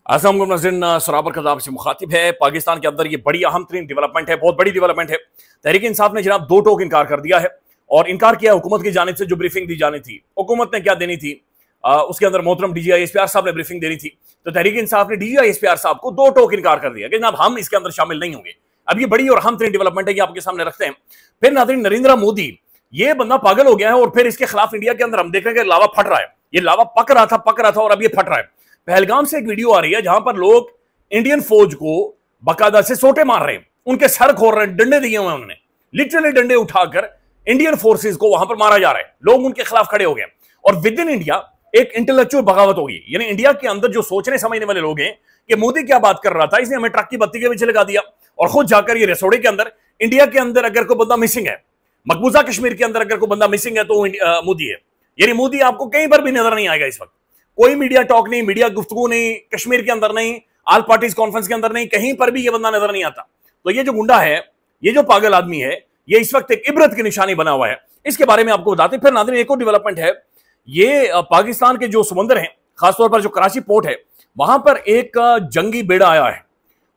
आजम नजरिन सराबर खजाब से मुखातिब है। पाकिस्तान के अंदर ये बड़ी अहम तरीन डेवलपमेंट है, बहुत बड़ी डेवलपमेंट है। तहरीक इंसाफ ने जनाब दो टोक इनकार कर दिया है और इनकार किया हुकूमत की जानिब से जो ब्रीफिंग दी जानी थी। हुकूमत ने क्या देनी थी, उसके अंदर मोहतरम DGI SPR साहब ने ब्रीफिंग देनी थी, तो तहरीक इंसाफ ने DGI SPR साहब को दो टोक इनकार कर दिया कि जनाब हम इसके अंदर शामिल नहीं होंगे। अब ये बड़ी और अहम तरीन डेवलपमेंट है, ये आपके सामने रखते हैं। फिर नाज़रीन, नरेंद्र मोदी ये बंदा पागल हो गया है और फिर इसके खिलाफ इंडिया के अंदर हम देख रहे हैं कि लावा फट रहा है। ये लावा पक रहा था और अब ये फट रहा है। पहलगाम से एक वीडियो आ रही है जहां पर लोग इंडियन फौज को बाकायदा से सोटे मार रहे हैं, उनके सर खोल रहे हैं, डंडे दिए हुए हैं उन्होंने, लिटरली डंडे उठाकर इंडियन फोर्सेस को वहां पर मारा जा रहा है। लोग उनके खिलाफ खड़े हो गए और विद इन इंडिया एक इंटेलेक्चुअल बगावत होगी। यानी इंडिया के अंदर जो सोचने समझने वाले लोग हैं कि मोदी क्या बात कर रहा था, इसने हमें ट्रक की बत्ती के पीछे लगा दिया और खुद जाकर ये रसोड़े के अंदर इंडिया के अंदर अगर कोई बंदा मिसिंग है, मकबूजा कश्मीर के अंदर अगर कोई बंदा मिसिंग है तो मोदी है। यानी मोदी आपको कहीं पर भी नजर नहीं आएगा इस वक्त। कोई मीडिया टॉक नहीं, मीडिया गुफ्तगू नहीं, कश्मीर के अंदर नहीं, ऑल पार्टीज कॉन्फ्रेंस के अंदर नहीं, कहीं पर भी ये बंदा नजर नहीं आता। तो ये जो गुंडा है, ये जो पागल आदमी है, ये इस वक्त एक इबरत की निशानी बना हुआ है। इसके बारे में आपको बताते। फिर नाज़रीन, एक और डेवलपमेंट है, ये पाकिस्तान के जो समुंदर हैं, खासतौर पर जो कराची पोर्ट है, वहां पर एक जंगी बेड़ा आया है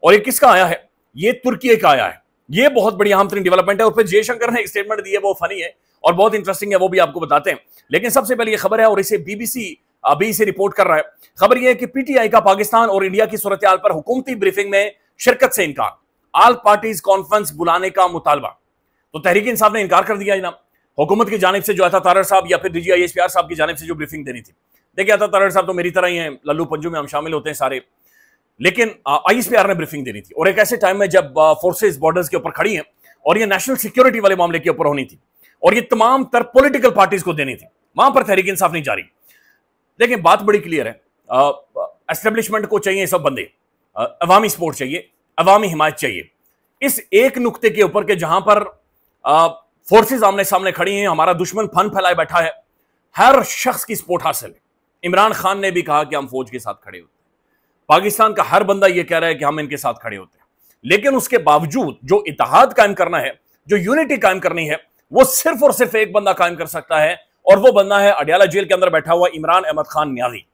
और ये किसका आया है, ये तुर्की का आया है। ये बहुत बड़ी अहम तरीन डेवलपमेंट है। और फिर जयशंकर ने एक स्टेटमेंट दी है, वो फनी है और बहुत इंटरेस्टिंग है, वो भी आपको बताते हैं। लेकिन सबसे पहले ये खबर है और इसे BBC अभी इसे रिपोर्ट कर रहा है। खबर यह है कि PTI का पाकिस्तान और इंडिया की सूरत हाल पर हुकूमती ब्रीफिंग में शिरकत से इनकार, ऑल पार्टीज कॉन्फ्रेंस बुलाने का मुतालबा। तो तहरीक इंसाफ ने इनकार कर दिया जनाब। हुकूमत की जानिब से जो आता तारड़ साहब या फिर DGI SPR साहब की जानिब से जो ब्रीफिंग देनी थी। देखिए, आता तारड़ साहब तो मेरी तरह ही है, लल्लू पंजू में हम शामिल होते हैं सारे, लेकिन ISPR ने ब्रीफिंग देनी थी और एक ऐसे टाइम में जब फोर्सेज बॉर्डर्स के ऊपर खड़ी हैं और ये नेशनल सिक्योरिटी वाले मामले के ऊपर होनी थी और ये तमाम तर पॉलिटिकल पार्टीज को देनी थी। वहां पर तहरीक इंसाफ नहीं जा रही। देखिए, बात बड़ी क्लियर है। एस्टेब्लिशमेंट को चाहिए सब बंदे, अवामी सपोर्ट चाहिए, अवामी हिमायत चाहिए। इस एक नुक्ते के ऊपर के जहां पर फोर्सेस आमने सामने खड़ी हैं, हमारा दुश्मन फन फैलाए बैठा है, हर शख्स की सपोर्ट हासिल है। इमरान खान ने भी कहा कि हम फौज के साथ खड़े होते हैं, पाकिस्तान का हर बंदा यह कह रहा है कि हम इनके साथ खड़े होते हैं। लेकिन उसके बावजूद जो इत्तेहाद कायम करना है, जो यूनिटी कायम करनी है, वो सिर्फ और सिर्फ एक बंदा कायम कर सकता है और वो बंदा है अडयाला जेल के अंदर बैठा हुआ इमरान अहमद खान न्याजी।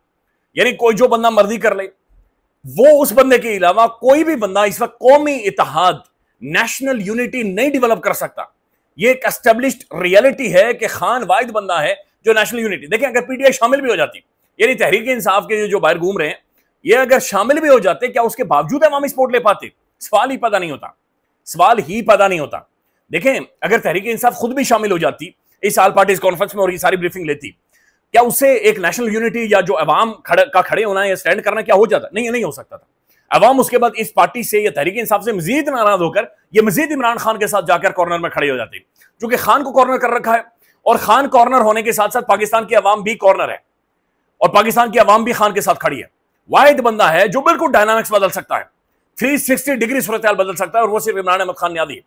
यानी कोई जो बंदा मर्जी कर ले, वो उस बंदे के अलावा कोई भी बंदा इस वक्त कौमी इत्तेहाद, नेशनल यूनिटी नहीं डेवलप कर सकता। ये एक एस्टेब्लिश्ड रियलिटी है कि खान वाहिद बंदा है जो नेशनल यूनिटी। देखें, अगर PTI शामिल भी हो जाती, यानी तहरीक इंसाफ के जो बाहर घूम रहे हैं, ये अगर शामिल भी हो जाते, क्या उसके बावजूद अवामी सपोर्ट ले पाते? सवाल ही पैदा नहीं होता, सवाल ही पैदा नहीं होता। देखें, अगर तहरीक इंसाफ खुद भी शामिल हो जाती इस ऑल पार्टीज कॉन्फ्रेंस में और ये सारी ब्रीफिंग लेती, क्या उससे एक नेशनल यूनिटी या जो अवाम का खड़े होना या स्टैंड करना क्या हो जाता? नहीं हो सकता था। अवाम उसके बाद इस पार्टी से या तहरीक इंसाफ से मजीद नाराज होकर ये मजीद इमरान खान के साथ जाकर कॉर्नर में खड़े हो जाते, क्योंकि खान को कॉर्नर कर रखा है और खान कॉर्नर होने के साथ साथ पाकिस्तान की अवाम भी कॉर्नर है और पाकिस्तान की अवाम भी खान के साथ खड़ी है। वाहिद बंदा है जो बिल्कुल डायनामिक्स बदल सकता है, 360 डिग्री सूरत हाल बदल सकता है और वो सिर्फ इमरान अहमद खान न्याजी है।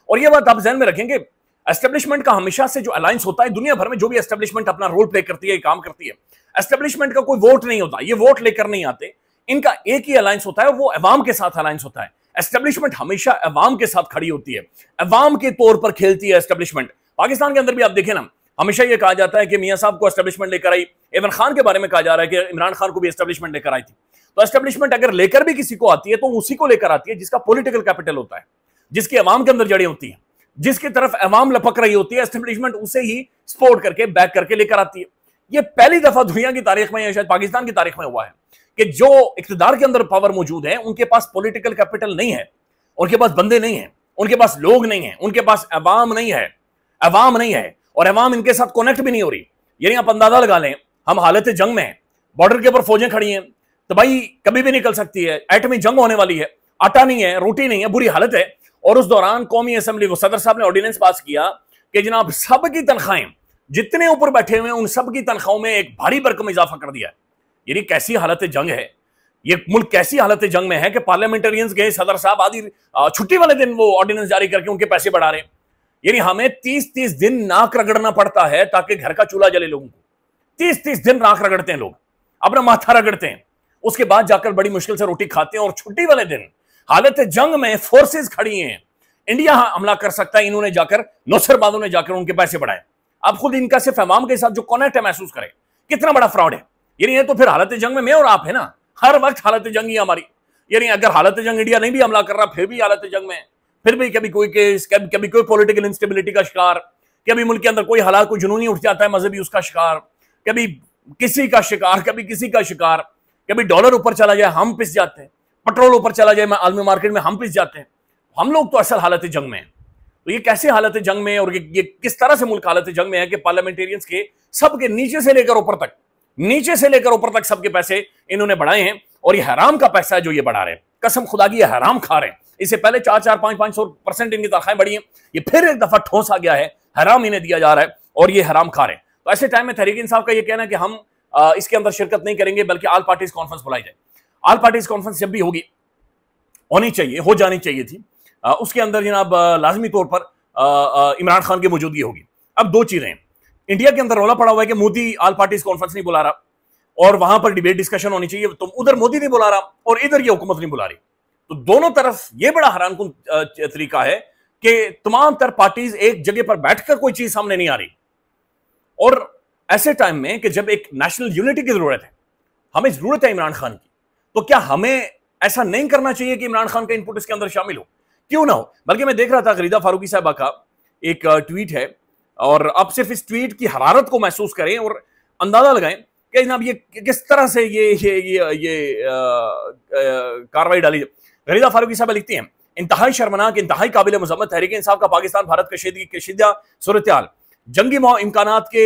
और ये बात आप ध्यान में रखेंगे, एस्टेब्लिशमेंट का हमेशा से जो अलायंस होता है दुनिया भर में, जो भी एस्टेब्लिशमेंट अपना रोल प्ले करती है, काम करती है, एस्टेब्लिशमेंट का कोई वोट नहीं होता, ये वोट लेकर नहीं आते, इनका एक ही अलायंस होता है, वो अवाम के साथ अलायंस होता है। एस्टेब्लिशमें हमेशा अवाम के साथ खड़ी होती है, अवाम के तौर पर खेलती है एस्टेब्लिशमेंट। पाकिस्तान के अंदर भी आप देखें ना, हमेशा यह कहा जाता है कि मियां साहब को एस्टेब्लिशमेंट लेकर आई। इमरान खान के बारे में कहा जा रहा है कि इमरान खान को भी एस्टेब्लिशमेंट लेकर आई थी। तो एस्टेब्लिशमेंट अगर लेकर भी किसी को आती है तो उसी को लेकर आती है जिसका पॉलिटिकल कैपिटल होता है, जिसकी अवाम के अंदर जड़ें होती हैं, जिसकी तरफ अवाम लपक रही होती है, एस्टेब्लिशमेंट उसे ही सपोर्ट करके बैक करके लेकर आती है। यह पहली दफा दुनिया की तारीख में या शायद पाकिस्तान की तारीख में हुआ है कि जो इख्तिदार के अंदर पावर मौजूद है, उनके पास पॉलिटिकल कैपिटल नहीं है, उनके पास बंदे नहीं है, उनके पास लोग नहीं है, उनके पास अवाम नहीं है, अवाम नहीं है और अवाम इनके साथ कनेक्ट भी नहीं हो रही। यानी आप अंदाजा लगा लें, हम हालत जंग में हैं, बॉर्डर के ऊपर फौजें खड़ी हैं, तबाही कभी भी निकल सकती है, एटमी जंग होने वाली है, आटा नहीं है, रोटी नहीं है, बुरी हालत है। और उस दौरान कौमी असेंबली वो सदर साहब ने ऑर्डिनेंस पास किया कि जनाब सबकी तनख्वाहें, जितने ऊपर बैठे हुए हैं उन सबकी तनख्वाहों में एक भारी भरकम इजाफा कर दिया है। यानी कैसी हालत जंग है, ये मुल्क कैसी हालत जंग में है कि पार्लियामेंटेरियंस गए, सदर साहब आदि छुट्टी वाले दिन वो ऑर्डिनेंस जारी करके उनके पैसे बढ़ा रहे हैं। यानी हमें 30-30 दिन नाक रगड़ना पड़ता है ताकि घर का चूल्हा जले। लोगों को 30-30 दिन नाक रगड़ते हैं लोग, अपना माथा रगड़ते हैं, उसके बाद जाकर बड़ी मुश्किल से रोटी खाते हैं। और छुट्टी वाले दिन हालत जंग में फोर्सेस खड़ी हैं, इंडिया हमला कर सकता है, इन्होंने जाकर नौसरबाजों ने जाकर उनके पैसे बढ़ाए। आप खुद इनका सिर्फ अवाम के साथ जो कनेक्ट है महसूस करें कितना बड़ा फ्रॉड है। यानी ये तो फिर हालत जंग में मैं और आप है ना, हर वक्त हालत जंग ही हमारी। यानी अगर हालत जंग इंडिया नहीं भी हमला कर रहा, फिर भी हालत जंग में, फिर भी कभी कोई केस, कभी कोई पॉलिटिकल इंस्टेबिलिटी का शिकार, कभी मुल्क के अंदर कोई हालात, कोई जुनूनी उठ जाता है मजहबी, उसका शिकार, कभी किसी का शिकार, कभी किसी का शिकार, कभी डॉलर ऊपर चला जाए हम पिस जाते हैं, पेट्रोल ऊपर चला जाए आलमी मार्केट में हम पिस जाते हैं। हम लोग तो असल हालत जंग में है। तो ये कैसे हालत जंग में, और ये किस तरह से मुल्क हालत जंग में है कि पार्लियामेंटेरियंस के सबके नीचे से लेकर ऊपर तक, नीचे से लेकर ऊपर तक सबके पैसे इन्होंने बढ़ाए हैं, और ये हराम का पैसा है जो ये बढ़ा रहे हैं। कसम खुदा की ये हराम खा रहे हैं। इससे पहले 4-5% इनकी तनख्वाहें बढ़ी हैं, ये फिर एक दफा ठोस आ गया है, हराम इन्हें दिया जा रहा है और ये हराम खा रहे हैं। तो ऐसे टाइम में तहरीक इंसाफ का ये कहना है कि हम इसके अंदर शिरकत नहीं करेंगे, बल्कि ऑल पार्टीज कॉन्फ्रेंस बुलाई जाए। ऑल पार्टीज कॉन्फ्रेंस जब भी होगी, होनी चाहिए, हो जानी चाहिए थी, उसके अंदर जनाब लाजमी तौर पर इमरान खान की मौजूदगी होगी। अब दो चीजें हैं, इंडिया के अंदर रौला पड़ा हुआ है कि मोदी ऑल पार्टीज कॉन्फ्रेंस नहीं बुला रहा और वहां पर डिबेट डिस्कशन होनी चाहिए, तो उधर मोदी नहीं बुला रहा और इधर ये हुकूमत नहीं बुला रही। तो दोनों तरफ ये बड़ा हैरानकुन तरीका है कि तमाम तर पार्टीज एक जगह पर बैठकर कोई चीज सामने नहीं आ रही। और ऐसे टाइम में कि जब एक नेशनल यूनिटी की जरूरत है, हमें जरूरत है इमरान खान की, तो क्या हमें ऐसा नहीं करना चाहिए कि इमरान खान का इनपुट इसके अंदर शामिल हो? क्यों ना हो। बल्कि मैं देख रहा था गरीदा फारूकी साहबा का एक ट्वीट है, और आप सिर्फ इस ट्वीट की हरारत को महसूस करें और अंदाजा लगाएं कि जनाब ये किस तरह से ये कार्रवाई डाली। गरीदा फारूकी साहबा लिखती हैं, इंतहाई शर्मनाक, इंतहाई काबिल मजम्मत तहरीक इंसाफ का पाकिस्तान भारत कशीदा सूरत हाल, जंगी इम्कानात के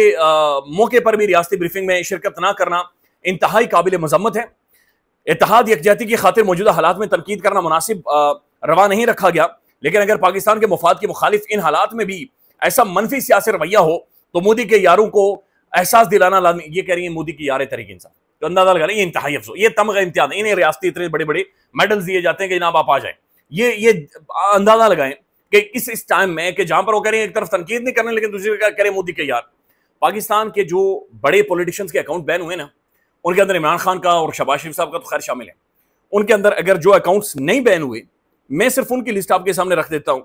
मौके पर भी रियासती ब्रीफिंग में शिरकत ना करना इंतहाई काबिल मजम्मत है। इत्तेहाद यकजहती की खातिर मौजूदा हालात में तनकीद करना मुनासिब रवा नहीं रखा गया, लेकिन अगर पाकिस्तान के मुफाद के मुखालिफ इन हालात में भी ऐसा मनफी सियासी रवैया हो तो मोदी के यारों को एहसास दिलाना लाजमी। ये कह रही है मोदी की यार तहरीक इंसाफ, तो अंदाजा लगा ये इंतहाई अफसोस, ये तमगा इम्तियाज, इन्हें रियासती इतने बड़े बड़े मेडल्स दिए जाते हैं कि जनाब आप आ जाए। ये अंदाजा लगाएं कि इस टाइम में कि जहां पर वो कह रहे हैं एक तरफ तनकीद नहीं करने लेकिन दूसरी तरफ कह रहे हैं मोदी के यार। पाकिस्तान के जो बड़े पॉलिटिशियंस के अकाउंट बैन हुए ना, उनके अंदर इमरान खान का और शहबाज शरीफ साहब का तो खैर शामिल है। उनके अंदर अगर जो अकाउंट्स नहीं बैन हुए, मैं सिर्फ उनकी लिस्ट आपके सामने रख देता हूं,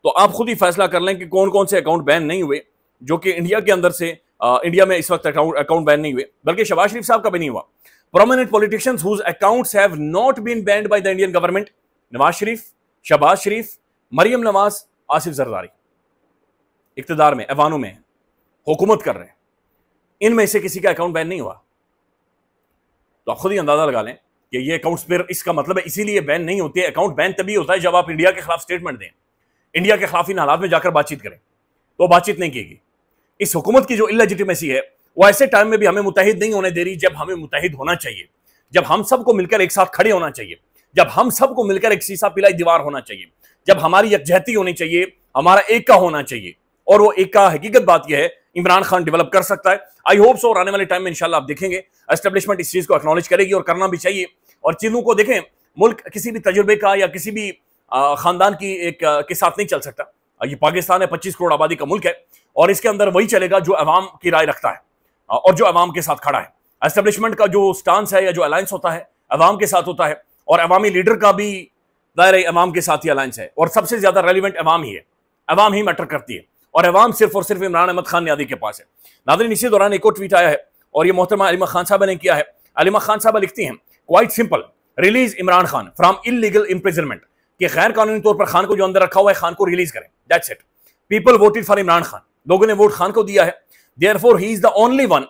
तो आप खुद ही फैसला कर लें कि कौन कौन से अकाउंट बैन नहीं हुए, जो कि इंडिया के अंदर से इंडिया में इस वक्त अकाउंट बैन नहीं हुए, बल्कि शहबाज शरीफ साहब का भी नहीं हुआ। Prominent politicians whose accounts have not been banned by the Indian government, Nawaz Sharif, Shahbaz Sharif, Maryam Nawaz, Asif Zardari, इक्तदार में, ऐवानों में हुकूमत कर रहे हैं, इनमें से किसी का अकाउंट बैन नहीं हुआ। तो आप खुद ही अंदाजा लगा लें कि ये अकाउंट्स फिर, इसका मतलब है इसीलिए बैन नहीं होते। अकाउंट बैन तभी होता है जब आप इंडिया के खिलाफ स्टेटमेंट दें, इंडिया के खिलाफ इन हालात में जाकर बातचीत करें, तो बातचीत नहीं की। इस हुकूमत की जो इलेजिटिमेसी है वो ऐसे टाइम में भी हमें मुत्तहिद नहीं होने दे रही जब हमें मुत्तहिद होना चाहिए, जब हम सबको मिलकर एक साथ खड़े होना चाहिए, जब हम सबको मिलकर एक शीशा पिलाई दीवार होना चाहिए, जब हमारी यकजहती होनी चाहिए, हमारा एका होना चाहिए। और वो एका हकीकत बात यह है इमरान खान डेवलप कर सकता है। आई होप सो, और आने वाले टाइम में इंशाल्लाह आप देखेंगे एस्टेब्लिशमेंट इस चीज को एक्नॉलेज करेगी और करना भी चाहिए। और चीजों को देखें, मुल्क किसी भी तजुर्बे का या किसी भी खानदान की के साथ नहीं चल सकता। ये पाकिस्तान है, 25 करोड़ आबादी का मुल्क है, और इसके अंदर वही चलेगा जो अवाम की राय रखता है और जो अवाम के साथ खड़ा है। एस्टेब्लिशमेंट का जो स्टांस है या जो अलायंस होता है अवाम के साथ होता है, और अवामी लीडर का भी दायरे अवाम के साथ ही अलायंस है, और सबसे ज्यादा रेलिवेंट अवाम ही है, अवाम ही मैटर करती है, और अवाम सिर्फ और सिर्फ इमरान अहमद खान नियादी के पास है। नाज़रीन, इसी दौरान एक और ट्वीट आया है और ये मोहतरमा अलीमा खान साहबा ने किया है। अलीमा खान साहबा लिखती हैं, quite simple, release Imran Khan from illegal imprisonment, कि गैर कानूनी तौर पर खान को जो अंदर रखा हुआ है खान को रिलीज करें, that's it. People voted for Imran Khan, लोगों ने वोट खान को दिया है, therefore he is the only one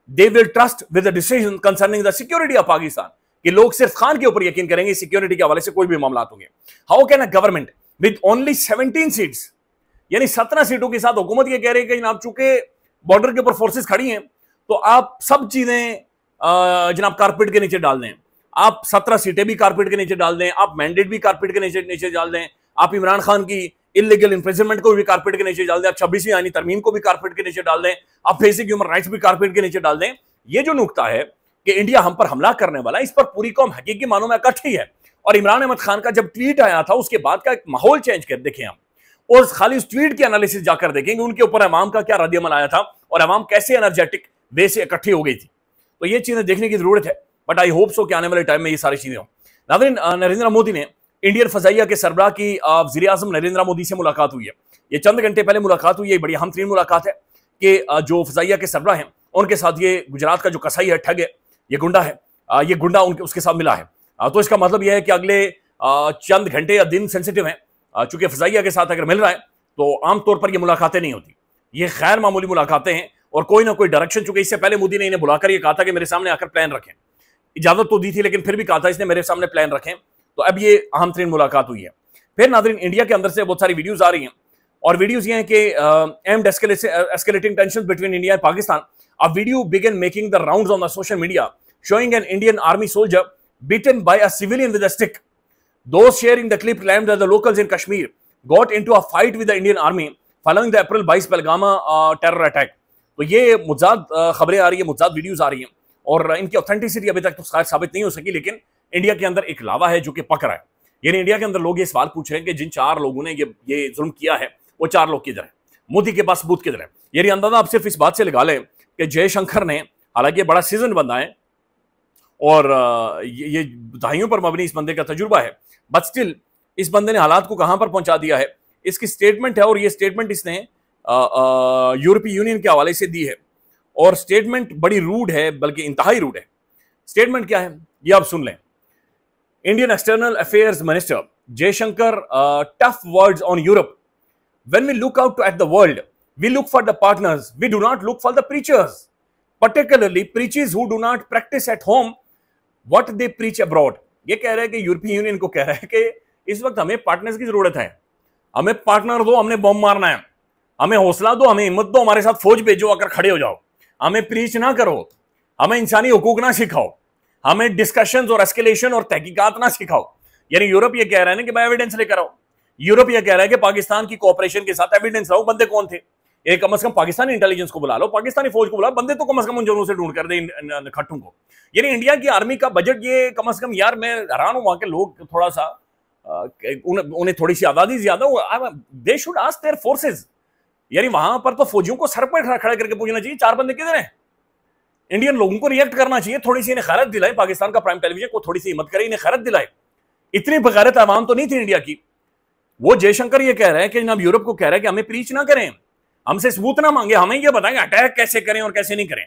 they will trust with the decision concerning the security of Pakistan, कि लोग सिर्फ खान के ऊपर यकीन करेंगे सिक्योरिटी के हवाले से कोई भी मामला होंगे। How can a government with only 17 seats, यानी 17 सीटों के साथ हुकूमत ये कह रही है कि जनाब चूंकि बॉर्डर के ऊपर फोर्सेस खड़ी हैं तो आप सब चीजें जनाब कारपेट के नीचे डाल दें, आप 17 सीटें भी कारपेट के नीचे डाल दें, आप मैंडेट भी कारपेट के नीचे डाल दें, आप इमरान खान की इलीगल इम्प्रिजनमेंट को भी कारपेट के नीचे डाल दें, आप 26वीं आईनी तरमीम को भी कारपेट के नीचे डाल दें, आप बेसिक ह्यूमन राइट्स भी कारपेट के नीचे डाल दें। ये जो नुकता है कि इंडिया हम पर हमला करने वाला है, इस पर पूरी कौम हकीकी मानों में इकट्ठी है। और इमरान अहमद खान का जब ट्वीट आया था उसके बाद का एक माहौल चेंज कर देखें हम, और खाली उस ट्वीट के एनालिसिस जाकर देखेंगे उनके ऊपर अवाम का क्या रद्द-ए-अमल आया था और अवाम कैसे एनर्जेटिक वे से इकट्ठी हो गई थी। तो ये चीजें देखने की जरूरत है, बट आई होप सो कि आने वाले टाइम में ये सारी चीजें हों। नाज़रीन, नरेंद्र मोदी ने इंडियन फजाइया के सरबराह की वज़ीर आज़म नरेंद्र मोदी से मुलाकात हुई है। ये चंद घंटे पहले मुलाकात हुई है, बड़ी अहम तरीन मुलाकात है कि जो फजाइया के सरबराह हैं उनके साथ ये गुजरात का जो कसाई है, ठग है, ये गुंडा है, ये गुंडा उनके उसके साथ मिला है। तो इसका मतलब यह है कि अगले चंद घंटे या दिन सेंसिटिव हैं। चूंकि फजाइया के साथ अगर मिल रहा है तो आमतौर पर ये मुलाकातें नहीं होती, ये गैर मामूली मुलाकातें हैं और कोई ना कोई डायरेक्शन। चूंकि इससे पहले मोदी ने इन्हें बुलाकर ये कहा था कि मेरे सामने आकर प्लान रखें, इजाजत तो दी थी लेकिन फिर भी कहा था इसने मेरे सामने प्लान रखें। तो अब ये अहम तरीन मुलाकात हुई है। फिर नाज़रीन, इंडिया के अंदर से बहुत सारी वीडियोज आ रही हैं और वीडियोज ये हैं कि aimed escalating tension between India and Pakistan. A video began making the rounds on the social media showing an Indian army soldier beaten by a civilian with a stick. Those sharing the clip claimed that the locals in Kashmir got into a fight with the Indian army following the April 22 Pahalgam terror attack. तो ये मुज्जाद खबरें आ रही है, मुज्जाद videos आ रही हैं और इनकी authenticity अभी तक तो साबित नहीं हो सकी, लेकिन इंडिया के अंदर एक लावा है जो कि पक रहा है। यानी इंडिया के अंदर लोग ये सवाल पूछ रहे हैं कि जिन 4 लोगों ने ये जुल्म किया है वो 4 लोग किधर है, मोदी के पास सबूत किधर है। यानी अंदाजा आप सिर्फ इस बात से लगा लें कि जयशंकर ने, हालांकि बड़ा सीजन बंदा है और ये दहाइयों पर मबनी इस बंदे का तजुर्बा है, बट स्टिल इस बंदे ने हालात को कहां पर पहुंचा दिया है। इसकी स्टेटमेंट है और ये स्टेटमेंट इसने यूरोपीय यूनियन के हवाले से दी है और स्टेटमेंट बड़ी रूड है, बल्कि इंतहाई रूड है। स्टेटमेंट क्या है ये आप सुन लें। Indian external affairs minister Jaishankar tough words on Europe. When we look out at the world we look for the partners, we do not look for the preachers, particularly preachers who do not practice at home what they preach abroad। ये कह रहा है कि यूरोपीय union को कह रहा है कि इस वक्त हमें पार्टनर्स की जरूरत है, हमें पार्टनर दो, हमने बम मारना है, हमें हौसला दो, हमें हिम्मत दो, हमारे साथ फौज भेजो, आकर खड़े हो जाओ, हमें प्रीच ना करो, हमें इंसानी हुकूक ना सिखाओ, हमें डिस्कशंस और एस्केलेशन और तहकीकात ना सिखाओ। यानी यूरोप ये कह रहा है ना कि मैं एविडेंस लेकर आओ। यूरोप ये कह रहा है कि पाकिस्तान की कोऑपरेशन के साथ एविडेंस लाओ, बंदे कौन थे, ये कम से कम पाकिस्तानी इंटेलिजेंस को बुला लो, पाकिस्तानी फौज को बुला, बंदे तो कम से कम उन जनों से ढूंढ कर दे खट्टू को। यानी इंडिया की आर्मी का बजट ये कम से कम, यार मैं हैरान हूं, वहां के लोग थोड़ा सा उन्हें थोड़ी सी आजादी ज्यादा हो, they should ask their forces. यानी वहां पर तो फौजियों को सर पर खड़ा करके पूछना चाहिए 4 बंदे किधर हैं। इंडियन लोगों को रिएक्ट करना चाहिए, थोड़ी सी इन्हें खैरत दिलाए, पाकिस्तान का प्राइम टेलीविजन को थोड़ी सी हिम्मत करे, इन्हें खैरत दिलाए। इतनी बगैरत आवाम तो नहीं थी इंडिया की। वो जयशंकर ये कह रहे हैं कि जनाब यूरोप को कह रहे हैं कि हमें प्रीच ना करें, हमसे सबूत ना मांगे, हमें ये बताएं अटैक कैसे करें और कैसे नहीं करें।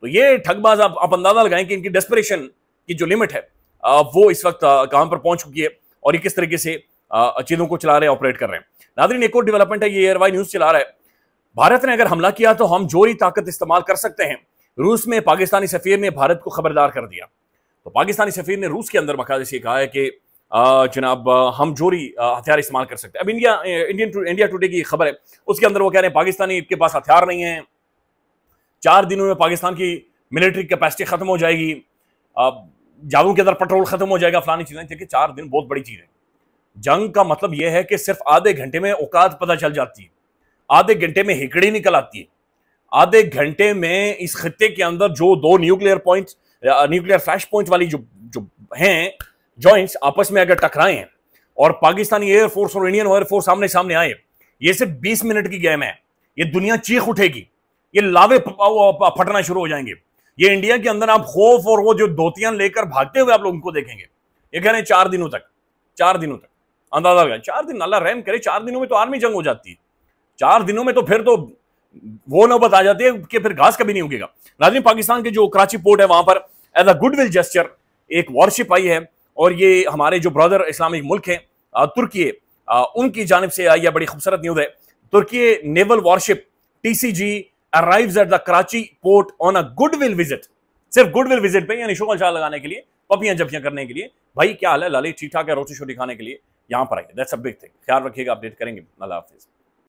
तो ये ठगबाज आप अंदाजा लगाएं कि इनकी डेस्परेशन की जो लिमिट है वो इस वक्त कहां पर पहुंच चुकी है और ये किस तरीके से चीजों को चला रहे हैं, ऑपरेट कर रहे हैं। नाज़रीन, एक और डेवलपमेंट है, ये एयरवाई न्यूज चला रहा है, भारत ने अगर हमला किया तो हम जोरी ताकत इस्तेमाल कर सकते हैं। रूस में पाकिस्तानी सफीर ने भारत को खबरदार कर दिया। तो पाकिस्तानी सफीर ने रूस के अंदर बाकायदे से कहा है कि जनाब हम जोरी हथियार इस्तेमाल कर सकते हैं। अब इंडिया टुडे की खबर है, उसके अंदर वो कह रहे हैं पाकिस्तानी के पास हथियार नहीं है, 4 दिनों में पाकिस्तान की मिलिट्री कैपेसिटी खत्म हो जाएगी, जादू के अंदर पेट्रोल खत्म हो जाएगा, फलानी चीजें। देखिए 4 दिन बहुत बड़ी चीज है। जंग का मतलब यह है कि सिर्फ आधे घंटे में औकात पता चल जाती है, आधे घंटे में हिकड़ी निकल आती है, आधे घंटे में इस खित्ते के अंदर जो 2 न्यूक्लियर फ्लैश पॉइंट वाली जो हैं जॉइंट्स आपस में अगर टकराए हैं और पाकिस्तानी एयरफोर्स और इंडियन एयरफोर्स सामने सामने आए, ये सिर्फ 20 मिनट की गेम है। ये दुनिया चीख उठेगी, ये लावे फटना शुरू हो जाएंगे। ये इंडिया के अंदर आप खौफ और वो जो धोतियां लेकर भागते हुए आप लोगों को देखेंगे। ये कह रहे हैं 4 दिनों तक अंदाजा लगा, 4 दिन, अल्लाह रहम करे, 4 दिनों में तो आर्मी जंग हो जाती है। 4 दिनों में तो फिर तो वो नौबत आ जाती है कि फिर घास कभी नहीं उगेगा। नाज़रीन, पाकिस्तान के जो कराची पोर्ट है वहां पर एज अ गुडविल जेस्चर एक वॉरशिप आई है और ये हमारे जो ब्रदर इस्लामिक मुल्क है तुर्की, उनकी जानिब से आई है। बड़ी खूबसूरत न्यूज है। तुर्की naval warship TCG arrives at the Karachi port on a goodwill visit. सिर्फ गुडविल विजिट पे, यानी शुक्र चाल लगाने के लिए, पपियां जपियां करने के लिए। भाई क्या हाल है लाली, ठीक ठाक है, रोटी शोटी खाने के लिए यहाँ पर आइए। That's a big thing. ख्याल रखिएगा, अपडेट करेंगे। अल्लाह हाफिज।